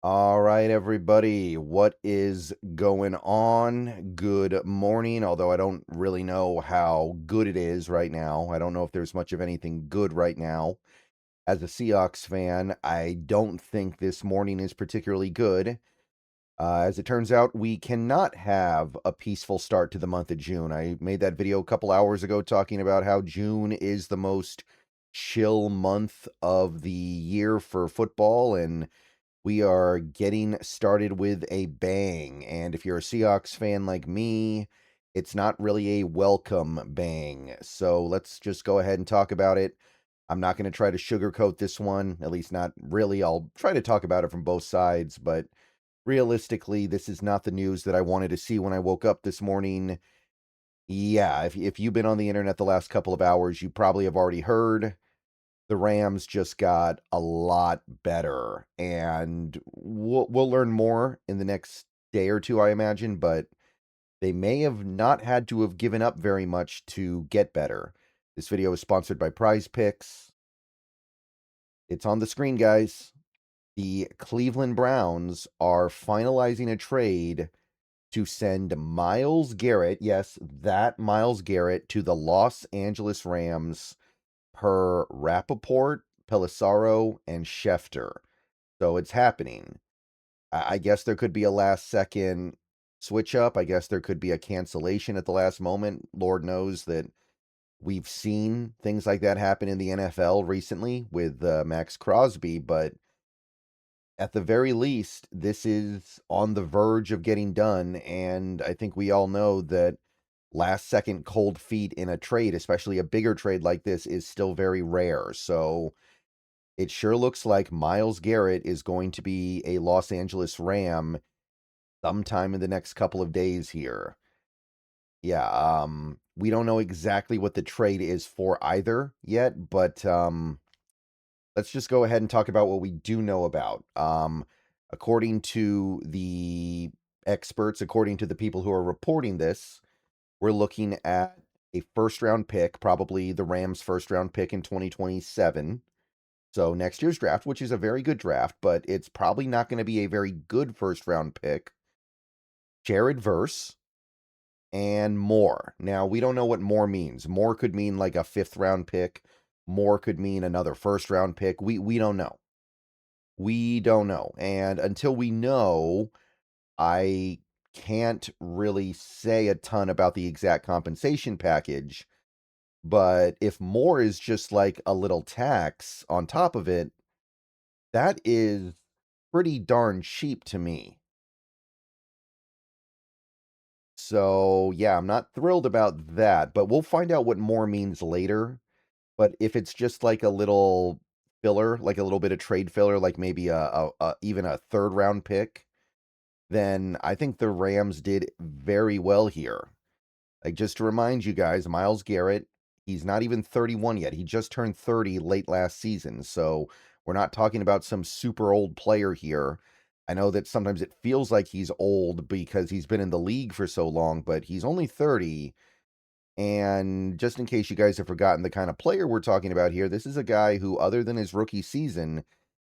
All right, everybody, what is going on? Good morning, although I don't really know how good it is right now. I don't know if there's much of anything good right now. As a Seahawks fan, I don't think this morning is particularly good. As it turns out, we cannot have a peaceful start to the month of June. I made that video a couple hours ago talking about how June is the most chill month of the year for football, and we are getting started with a bang. And if you're a Seahawks fan like me, it's not really a welcome bang. So let's just go ahead and talk about it. I'm not going to try to sugarcoat this one, at least not really. I'll try to talk about it from both sides, but realistically, this is not the news that I wanted to see when I woke up this morning. Yeah, if you've been on the internet the last couple of hours, you probably have already heard the Rams just got a lot better, and we'll learn more in the next day or two, I imagine, but they may have not had to have given up very much to get better. This video is sponsored by Prize Picks. It's on the screen, guys. The Cleveland Browns are finalizing a trade to send Myles Garrett, yes, that Myles Garrett, to the Los Angeles Rams per Rappaport, Pelissaro, and Schefter. So it's happening. I guess there could be a last-second switch up. I guess there could be a cancellation at the last moment. Lord knows that we've seen things like that happen in the NFL recently with Max Crosby, but at the very least, this is on the verge of getting done, and I think we all know that last-second cold feet in a trade, especially a bigger trade like this, is still very rare. So it sure looks like Myles Garrett is going to be a Los Angeles Ram sometime in the next couple of days here. Yeah, we don't know exactly what the trade is for either yet, but let's just go ahead and talk about what we do know about. According to the experts, according to the people who are reporting this, we're looking at a first-round pick, probably the Rams' first-round pick in 2027. So next year's draft, which is a very good draft, but it's probably not going to be a very good first-round pick. Jared Verse and more. Now, we don't know what more means. More could mean like a fifth-round pick. More could mean another first-round pick. We don't know. We don't know. And until we know, I can't really say a ton about the exact compensation package. But if more is just like a little tax on top of it, that is pretty darn cheap to me. So, yeah, I'm not thrilled about that, but we'll find out what more means later. But if it's just like a little filler, like a little bit of trade filler, like maybe even a third round pick, then I think the Rams did very well here. Like, just to remind you guys, Myles Garrett, he's not even 31 yet. He just turned 30 late last season. So we're not talking about some super old player here. I know that sometimes it feels like he's old because he's been in the league for so long, but he's only 30. And just in case you guys have forgotten the kind of player we're talking about here, this is a guy who, other than his rookie season,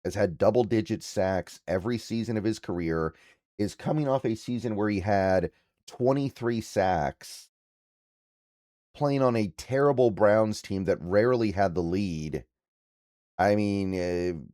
has had double-digit sacks every season of his career, is coming off a season where he had 23 sacks, playing on a terrible Browns team that rarely had the lead. I mean,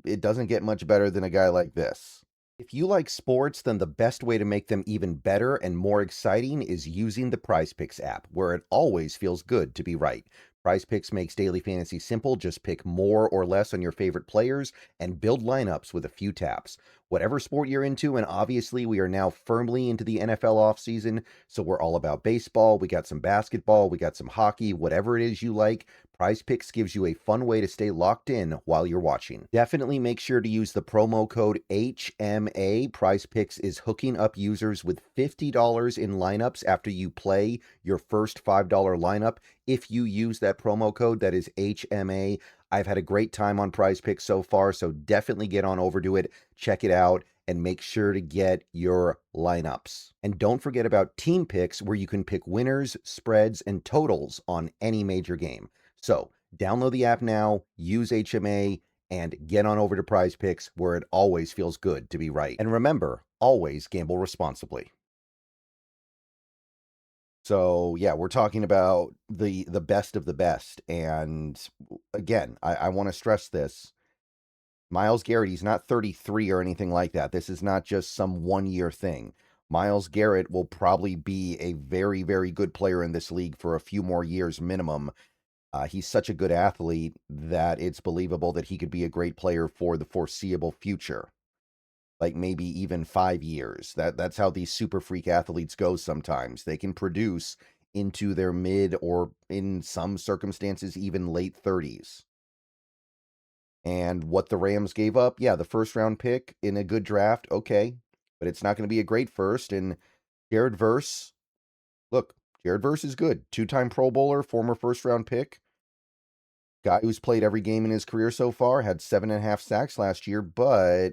it doesn't get much better than a guy like this. If you like sports, then the best way to make them even better and more exciting is using the Prize Picks app, where it always feels good to be right. Prize Picks makes daily fantasy simple. Just pick more or less on your favorite players and build lineups with a few taps. Whatever sport you're into, and obviously we are now firmly into the NFL offseason, so we're all about baseball. We got some basketball, we got some hockey, whatever it is you like. Prize Picks gives you a fun way to stay locked in while you're watching. Definitely make sure to use the promo code HMA. Prize Picks is hooking up users with $50 in lineups after you play your first $5 lineup. If you use that promo code, that is HMA. I've had a great time on Prize Picks so far, so definitely get on over to it, check it out, and make sure to get your lineups. And don't forget about Team Picks, where you can pick winners, spreads, and totals on any major game. So, download the app now, use HMA, and get on over to Prize Picks, where it always feels good to be right. And remember, always gamble responsibly. So yeah, we're talking about the best of the best. And again, I want to stress this. Myles Garrett, he's not 33 or anything like that. This is not just some 1 year thing. Myles Garrett will probably be a very, very good player in this league for a few more years minimum. He's such a good athlete that it's believable that he could be a great player for the foreseeable future. Like maybe even 5 years. That's how these super freak athletes go sometimes. They can produce into their mid or in some circumstances even late 30s. And what the Rams gave up, yeah, the first round pick in a good draft, okay. But it's not going to be a great first. And Jared Verse, look, Jared Verse is good. 2-time Pro Bowler, former first round pick. Guy who's played every game in his career so far, had 7.5 sacks last year, but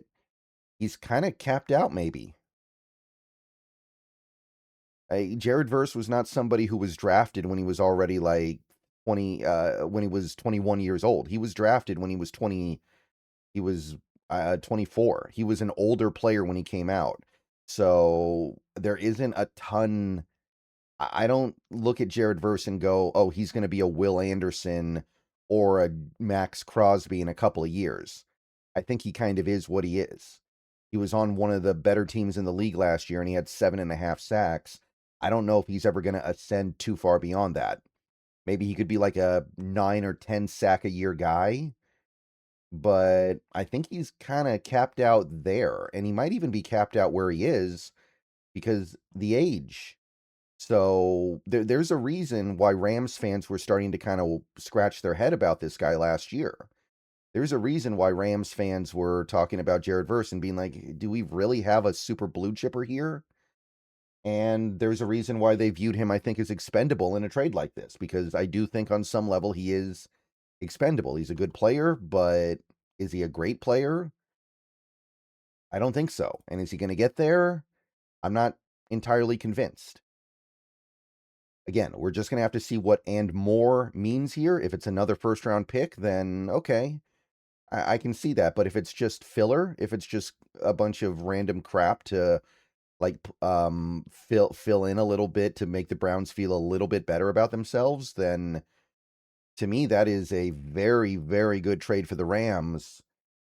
he's kind of capped out maybe. Jared Verse was not somebody who was drafted when he was already like 20, when he was 21 years old. He was drafted when he was 20, he was 24. He was an older player when he came out. So there isn't a ton. I don't look at Jared Verse and go, oh, he's going to be a Will Anderson or a Max Crosby in a couple of years. I think he kind of is what he is. He was on one of the better teams in the league last year and he had 7.5 sacks. I don't know if he's ever going to ascend too far beyond that. Maybe he could be like a 9 or 10 sack a year guy, but I think he's kind of capped out there, and he might even be capped out where he is because the age. So there's a reason why Rams fans were starting to kind of scratch their head about this guy last year. There's a reason why Rams fans were talking about Jared Verse and being like, do we really have a super blue chipper here? And there's a reason why they viewed him, I think, as expendable in a trade like this, because I do think on some level he is expendable. He's a good player, but is he a great player? I don't think so. And is he going to get there? I'm not entirely convinced. Again, we're just going to have to see what and more means here. If it's another first round pick, then okay, I can see that. But if it's just filler, if it's just a bunch of random crap to like fill in a little bit to make the Browns feel a little bit better about themselves, then to me that is a very, very good trade for the Rams.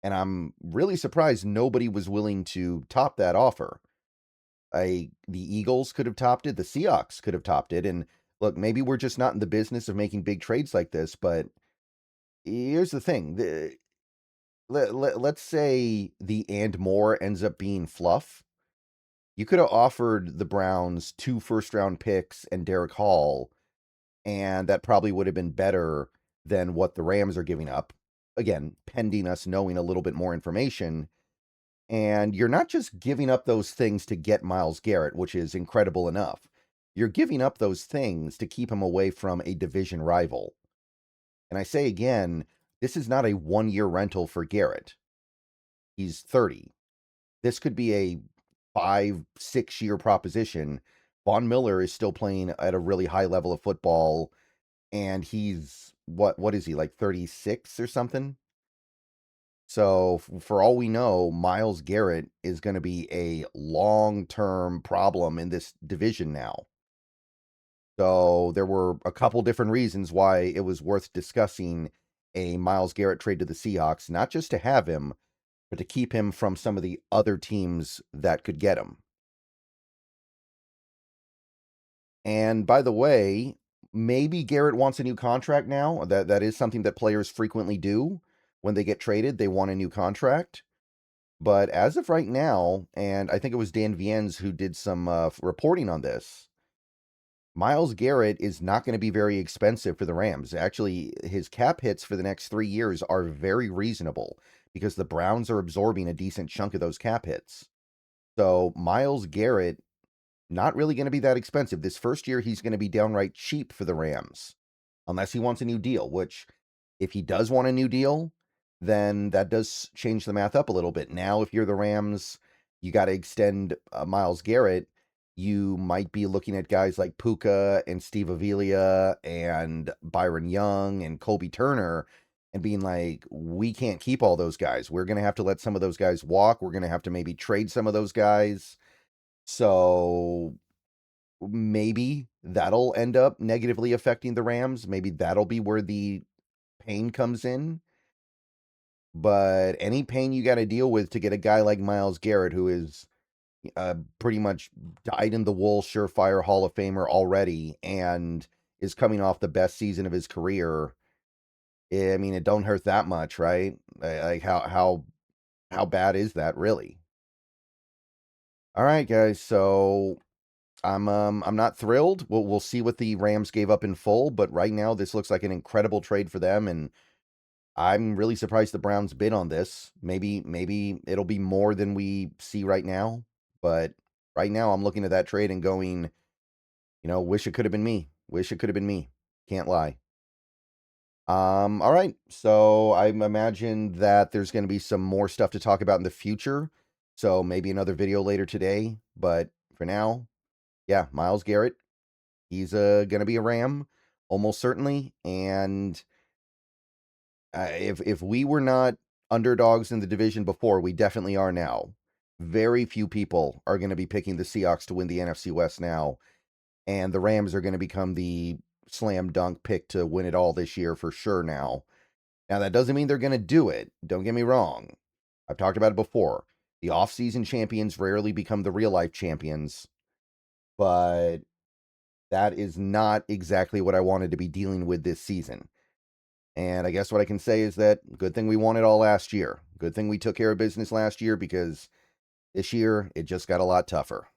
And I'm really surprised nobody was willing to top that offer. The Eagles could have topped it. The Seahawks could have topped it. And look, maybe we're just not in the business of making big trades like this. But here's the thing: let's say the and more ends up being fluff. You could have offered the Browns 2 first-round picks and Derek Hall, and that probably would have been better than what the Rams are giving up. Again, pending us knowing a little bit more information. And you're not just giving up those things to get Myles Garrett, which is incredible enough. You're giving up those things to keep him away from a division rival. And I say again, this is not a 1-year rental for Garrett. He's 30. This could be a 5-6 year proposition. Von Miller is still playing at a really high level of football, and he's what is he, like 36 or something? So for all we know, Myles Garrett is going to be a long-term problem in this division now. So there were a couple different reasons why it was worth discussing a Myles Garrett trade to the Seahawks, not just to have him, but to keep him from some of the other teams that could get him. And by the way, maybe Garrett wants a new contract now. That is something that players frequently do when they get traded. They want a new contract. But as of right now, and I think it was Dan Viennes who did some reporting on this, Myles Garrett is not going to be very expensive for the Rams. Actually, his cap hits for the next 3 years are very reasonable because the Browns are absorbing a decent chunk of those cap hits. So Myles Garrett, not really going to be that expensive. This first year, he's going to be downright cheap for the Rams, unless he wants a new deal, which if he does want a new deal, then that does change the math up a little bit. Now, if you're the Rams, you got to extend Myles Garrett. You might be looking at guys like Puka and Steve Avila and Byron Young and Colby Turner and being like, we can't keep all those guys. We're going to have to let some of those guys walk. We're going to have to maybe trade some of those guys. So maybe that'll end up negatively affecting the Rams. Maybe that'll be where the pain comes in. But any pain you got to deal with to get a guy like Myles Garrett, who is pretty much dyed in the wool, surefire Hall of Famer already, and is coming off the best season of his career. I mean, it don't hurt that much, right? Like how bad is that really? All right, guys. So I'm not thrilled. We'll see what the Rams gave up in full, but right now this looks like an incredible trade for them, and I'm really surprised the Browns bid on this. Maybe it'll be more than we see right now, but right now I'm looking at that trade and going, wish it could have been me. Wish it could have been me. Can't lie. All right. So I imagine that there's going to be some more stuff to talk about in the future. So maybe another video later today, but for now, yeah, Myles Garrett, he's going to be a Ram almost certainly, and if we were not underdogs in the division before, we definitely are now. Very few people are going to be picking the Seahawks to win the NFC West now, and the Rams are going to become the slam dunk pick to win it all this year for sure now. Now, that doesn't mean they're going to do it. Don't get me wrong. I've talked about it before. The off-season champions rarely become the real-life champions, but that is not exactly what I wanted to be dealing with this season. And I guess what I can say is that good thing we won it all last year. Good thing we took care of business last year, because this year it just got a lot tougher.